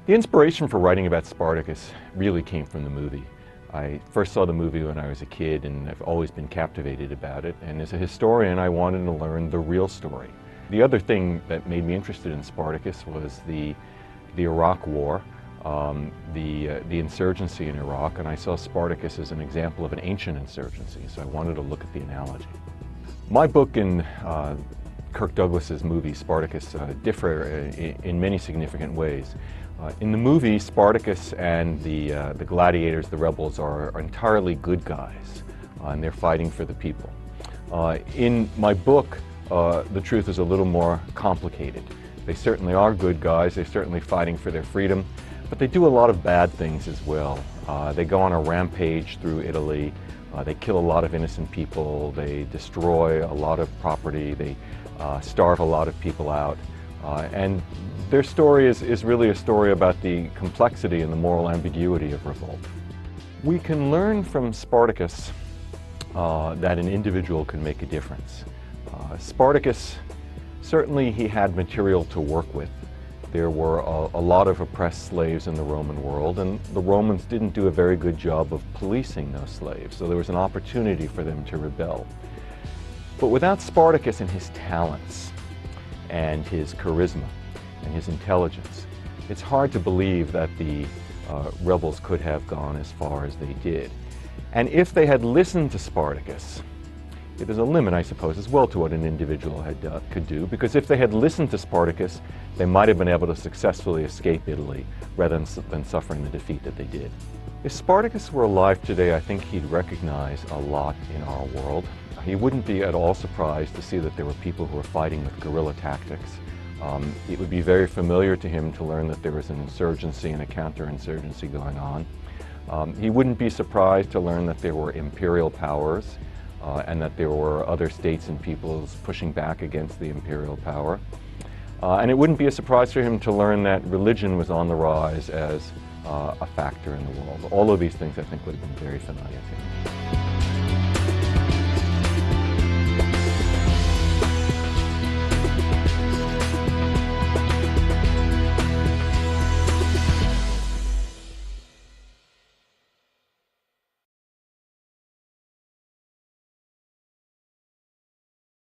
The inspiration for writing about Spartacus really came from the movie. I first saw the movie when I was a kid, and I've always been captivated about it. And as a historian, I wanted to learn the real story. The other thing that made me interested in Spartacus was the Iraq War, the insurgency in Iraq, and I saw Spartacus as an example of an ancient insurgency, so I wanted to look at the analogy. My book and Kirk Douglas's movie, Spartacus, differ in many significant ways. In the movie, Spartacus and the gladiators, the rebels, are entirely good guys, and they're fighting for the people. In my book, the truth is a little more complicated. They certainly are good guys, they're certainly fighting for their freedom, but they do a lot of bad things as well. They go on a rampage through Italy, they kill a lot of innocent people, they destroy a lot of property, they starve a lot of people out. And their story is really a story about the complexity and the moral ambiguity of revolt. We can learn from Spartacus that an individual can make a difference. Spartacus, certainly he had material to work with. There were a lot of oppressed slaves in the Roman world, and the Romans didn't do a very good job of policing those slaves, so there was an opportunity for them to rebel. But without Spartacus and his talents, and his charisma, and his intelligence, it's hard to believe that the rebels could have gone as far as they did. And if they had listened to Spartacus, there's a limit, I suppose, as well to what an individual could do, because if they had listened to Spartacus, they might have been able to successfully escape Italy rather than suffering the defeat that they did. If Spartacus were alive today, I think he'd recognize a lot in our world. He wouldn't be at all surprised to see that there were people who were fighting with guerrilla tactics. It would be very familiar to him to learn that there was an insurgency and a counterinsurgency going on. He wouldn't be surprised to learn that there were imperial powers and that there were other states and peoples pushing back against the imperial power. And it wouldn't be a surprise for him to learn that religion was on the rise as a factor in the world. All of these things, I think, would have been very familiar to him.